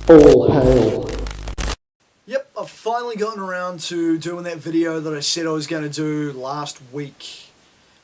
All hail. Yep, I've finally gotten around to doing that video that I said I was going to do last week.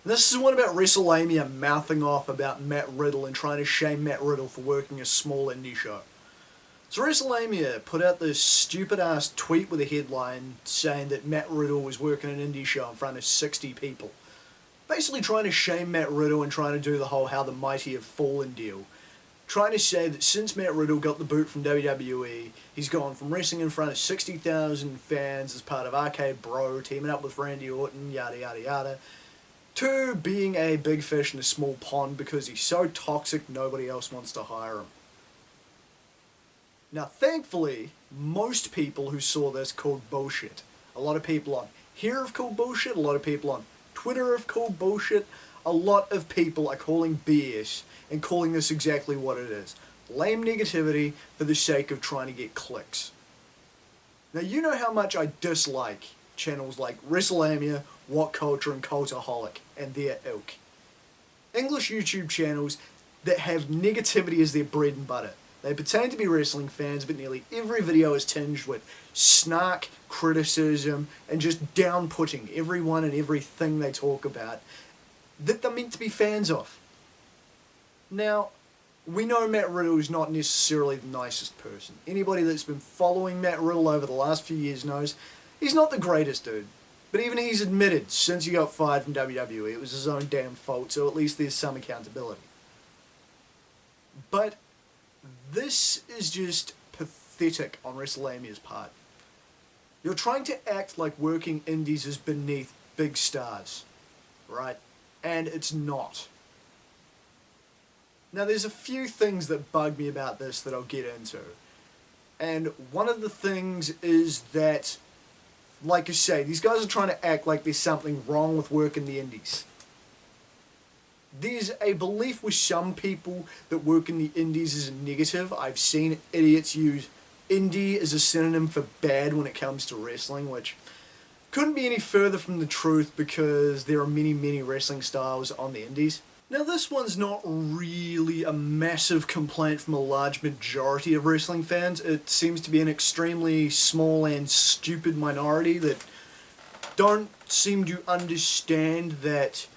And this is one about Wrestlelamia mouthing off about Matt Riddle and trying to shame Matt Riddle for working a small indie show. So Wrestlelamia put out this stupid ass tweet with a headline saying that Matt Riddle was working an indie show in front of 60 people. Basically trying to shame Matt Riddle and trying to do the whole how the mighty have fallen deal. Trying to say that since Matt Riddle got the boot from WWE, he's gone from wrestling in front of 60,000 fans as part of Arcade Bro, teaming up with Randy Orton, yada yada yada, to being a big fish in a small pond because he's so toxic nobody else wants to hire him. Now thankfully, most people who saw this called bullshit. A lot of people on here have called bullshit, a lot of people on Twitter have called bullshit, a lot of people are calling BS and calling this exactly what it is. Lame negativity for the sake of trying to get clicks. Now you know how much I dislike channels like Wrestlamia, What Culture and Cultaholic and their ilk. English YouTube channels that have negativity as their bread and butter. They pretend to be wrestling fans, but nearly every video is tinged with snark, criticism, and just down-putting everyone and everything they talk about that they're meant to be fans of. Now, we know Matt Riddle is not necessarily the nicest person. Anybody that's been following Matt Riddle over the last few years knows he's not the greatest dude. But even he's admitted, since he got fired from WWE, it was his own damn fault, so at least there's some accountability. But this is just pathetic on Wrestlemania's part. You're trying to act like working indies is beneath big stars, right? And it's not. Now there's a few things that bug me about this that I'll get into. And one of the things is that, like I say, these guys are trying to act like there's something wrong with working the indies. There's a belief with some people that work in the indies is a negative. I've seen idiots use indie as a synonym for bad when it comes to wrestling, which couldn't be any further from the truth because there are many wrestling styles on the indies. Now this one's not really a massive complaint from a large majority of wrestling fans. It seems to be an extremely small and stupid minority that don't seem to understand that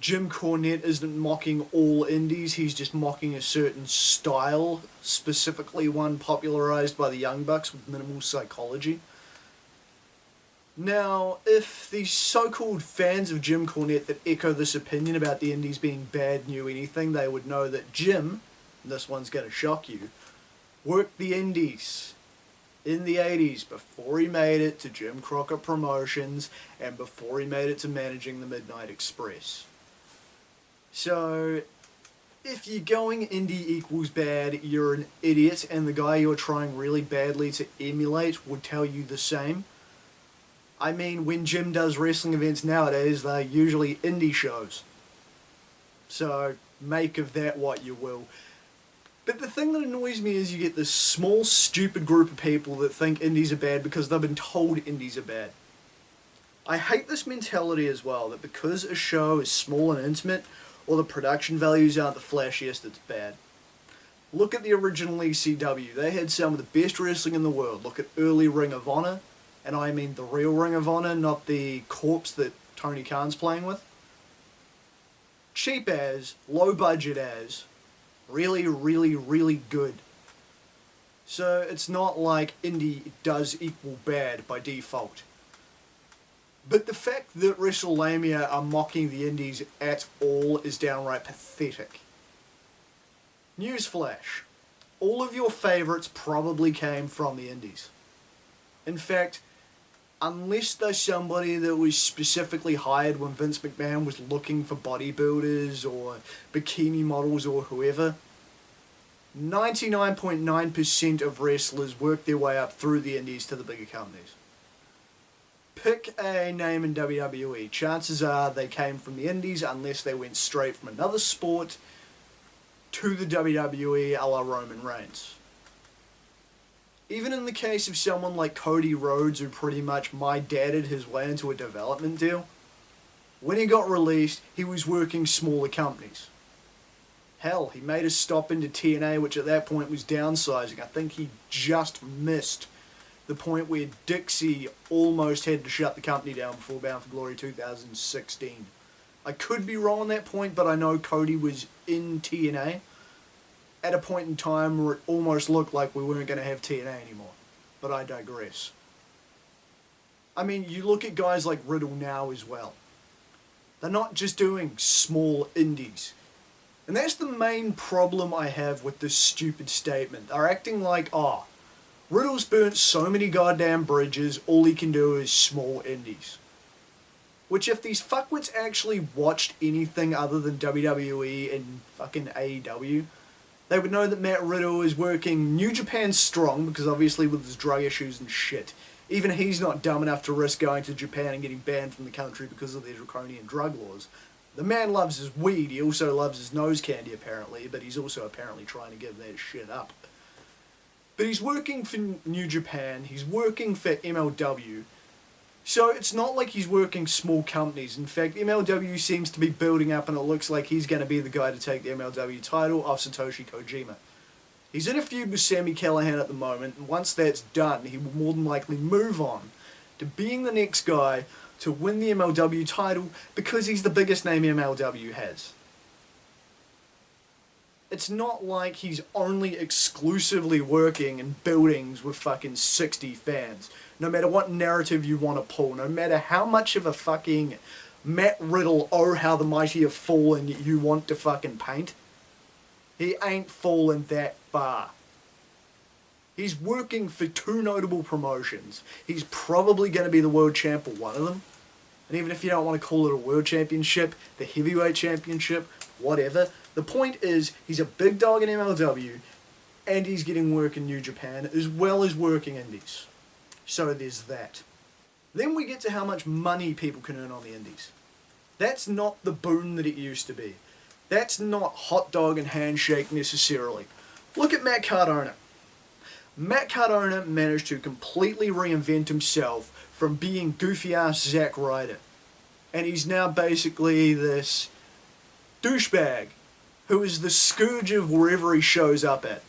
Jim Cornette isn't mocking all indies, he's just mocking a certain style, specifically one popularized by the Young Bucks with minimal psychology. Now, if the so-called fans of Jim Cornette that echo this opinion about the indies being bad knew anything, they would know that Jim, and this one's going to shock you, worked the indies in the 80s before he made it to Jim Crockett Promotions and before he made it to managing the Midnight Express. So, if you're going indie equals bad, you're an idiot, and the guy you're trying really badly to emulate would tell you the same. I mean, when Jim does wrestling events nowadays, they're usually indie shows. So, make of that what you will. But the thing that annoys me is you get this small, stupid group of people that think indies are bad because they've been told indies are bad. I hate this mentality as well, that because a show is small and intimate, or the production values aren't the flashiest, it's bad. Look at the original ECW. They had some of the best wrestling in the world. Look at early Ring of Honor, and I mean the real Ring of Honor, not the corpse that Tony Khan's playing with. Cheap as, low budget as, really good. So it's not like indie does equal bad by default. But the fact that Wrestlelamia are mocking the indies at all is downright pathetic. Newsflash. All of your favourites probably came from the indies. In fact, unless they're somebody that was specifically hired when Vince McMahon was looking for bodybuilders or bikini models or whoever, 99.9% of wrestlers work their way up through the indies to the bigger companies. Pick a name in WWE. Chances are they came from the indies unless they went straight from another sport to the WWE a la Roman Reigns. Even in the case of someone like Cody Rhodes, who pretty much my dadded his way into a development deal, when he got released, he was working smaller companies. Hell, he made a stop into TNA, which at that point was downsizing. I think he just missed the point where Dixie almost had to shut the company down before Bound for Glory 2016. I could be wrong on that point, but I know Cody was in TNA at a point in time where it almost looked like we weren't going to have TNA anymore. But I digress. I mean, you look at guys like Riddle now as well. They're not just doing small indies. And that's the main problem I have with this stupid statement. They're acting like, oh, Riddle's burnt so many goddamn bridges, all he can do is small indies. Which, if these fuckwits actually watched anything other than WWE and fucking AEW, they would know that Matt Riddle is working New Japan strong, because obviously with his drug issues and shit, even he's not dumb enough to risk going to Japan and getting banned from the country because of their draconian drug laws. The man loves his weed, he also loves his nose candy apparently, but he's also apparently trying to give that shit up. But he's working for New Japan, he's working for MLW, so it's not like he's working small companies. In fact, MLW seems to be building up and it looks like he's going to be the guy to take the MLW title off Satoshi Kojima. He's in a feud with Sami Callihan at the moment, and once that's done, he will more than likely move on to being the next guy to win the MLW title because he's the biggest name MLW has. It's not like he's only exclusively working in buildings with fucking 60 fans. No matter what narrative you want to pull, no matter how much of a fucking Matt Riddle, oh how the mighty have fallen you want to fucking paint, he ain't fallen that far. He's working for two notable promotions. He's probably going to be the world champ of one of them. And even if you don't want to call it a world championship, the heavyweight championship, whatever, the point is he's a big dog in MLW and he's getting work in New Japan as well as working indies. So there's that. Then we get to how much money people can earn on the indies. That's not the boon that it used to be. That's not hot dog and handshake necessarily. Look at Matt Cardona. Matt Cardona managed to completely reinvent himself from being goofy-ass Zack Ryder. And he's now basically this douchebag who is the scourge of wherever he shows up at.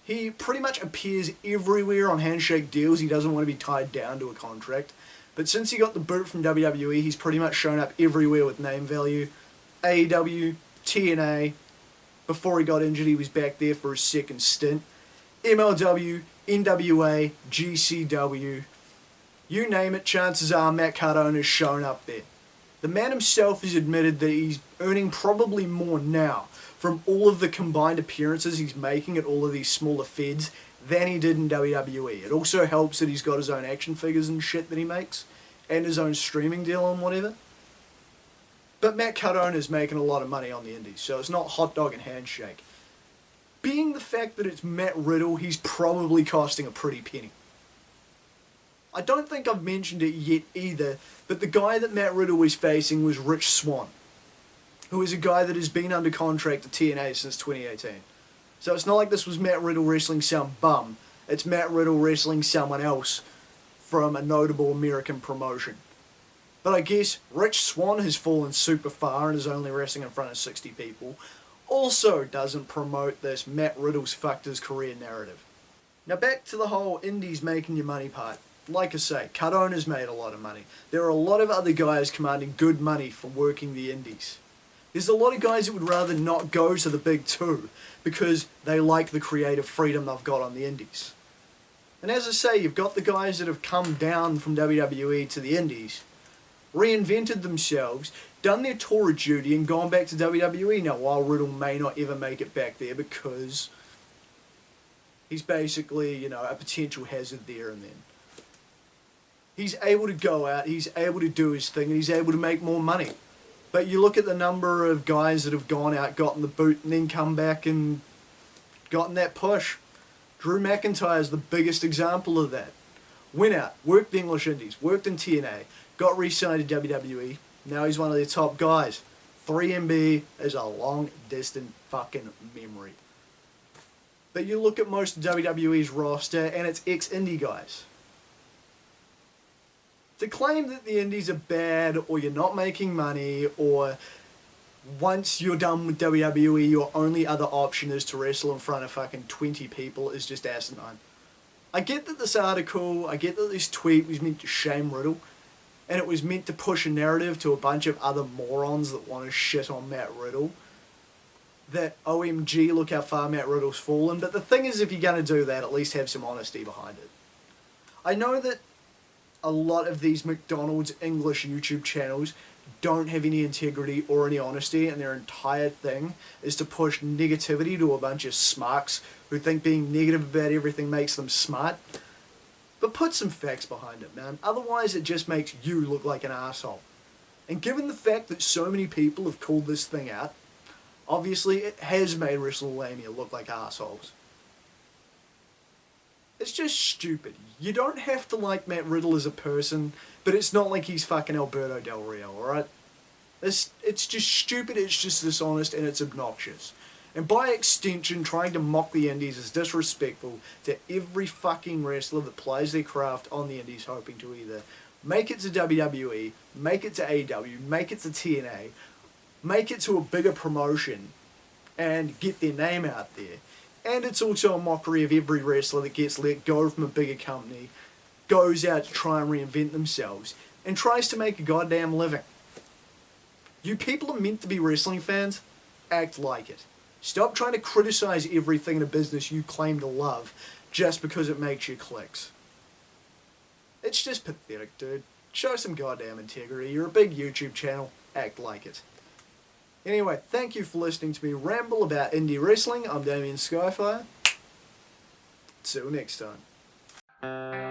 He pretty much appears everywhere on handshake deals. He doesn't want to be tied down to a contract. But since he got the boot from WWE, he's pretty much shown up everywhere with name value. AEW, TNA. Before he got injured, he was back there for his second stint. MLW, NWA, GCW. You name it, chances are Matt Cardona's shown up there. The man himself has admitted that he's earning probably more now from all of the combined appearances he's making at all of these smaller feds than he did in WWE. It also helps that he's got his own action figures and shit that he makes, and his own streaming deal and whatever. But Matt Cardona's making a lot of money on the indies, so it's not hot dog and handshake. Being the fact that it's Matt Riddle, he's probably costing a pretty penny. I don't think I've mentioned it yet either, but the guy that Matt Riddle was facing was Rich Swann, who is a guy that has been under contract to TNA since 2018. So it's not like this was Matt Riddle wrestling some bum, it's Matt Riddle wrestling someone else from a notable American promotion. But I guess Rich Swann has fallen super far and is only wrestling in front of 60 people. Also doesn't promote this Matt Riddle's fucked his career narrative. Now back to the whole indies making your money part. Like I say, Cardona's made a lot of money. There are a lot of other guys commanding good money from working the indies. There's a lot of guys that would rather not go to the big two because they like the creative freedom they've got on the indies. And as I say, you've got the guys that have come down from WWE to the indies, reinvented themselves, done their tour of duty and gone back to WWE. Now, while Riddle may not ever make it back there because he's basically, you know, a potential hazard there and then. He's able to go out, he's able to do his thing, and he's able to make more money. But you look at the number of guys that have gone out, gotten the boot, and then come back and gotten that push. Drew McIntyre's the biggest example of that. Went out, worked the English Indies, worked in TNA, got re-signed to WWE. Now he's one of their top guys. 3MB is a long, distant fucking memory. But you look at most of WWE's roster, and it's ex-indie guys. To claim that the indies are bad, or you're not making money, or once you're done with WWE, your only other option is to wrestle in front of fucking 20 people is just asinine. I get that this article, I get that this tweet was meant to shame Riddle, and it was meant to push a narrative to a bunch of other morons that want to shit on Matt Riddle. That, OMG, look how far Matt Riddle's fallen. But the thing is, if you're going to do that, at least have some honesty behind it. I know that a lot of these McDonald's English YouTube channels don't have any integrity or any honesty, and their entire thing is to push negativity to a bunch of smarks who think being negative about everything makes them smart. But put some facts behind it, man. Otherwise, it just makes you look like an asshole. And given the fact that so many people have called this thing out, obviously it has made Wrestlelamia look like assholes. It's just stupid. You don't have to like Matt Riddle as a person, but it's not like he's fucking Alberto Del Rio, alright? It's just stupid, it's just dishonest, and it's obnoxious. And by extension, trying to mock the indies is disrespectful to every fucking wrestler that plays their craft on the indies, hoping to either make it to WWE, make it to AEW, make it to TNA, make it to a bigger promotion, and get their name out there. And it's also a mockery of every wrestler that gets let go from a bigger company, goes out to try and reinvent themselves, and tries to make a goddamn living. You people are meant to be wrestling fans. Act like it. Stop trying to criticize everything in a business you claim to love just because it makes you clicks. It's just pathetic, dude. Show some goddamn integrity. You're a big YouTube channel. Act like it. Anyway, thank you for listening to me ramble about indie wrestling. I'm Damian Skyfire. See you next time.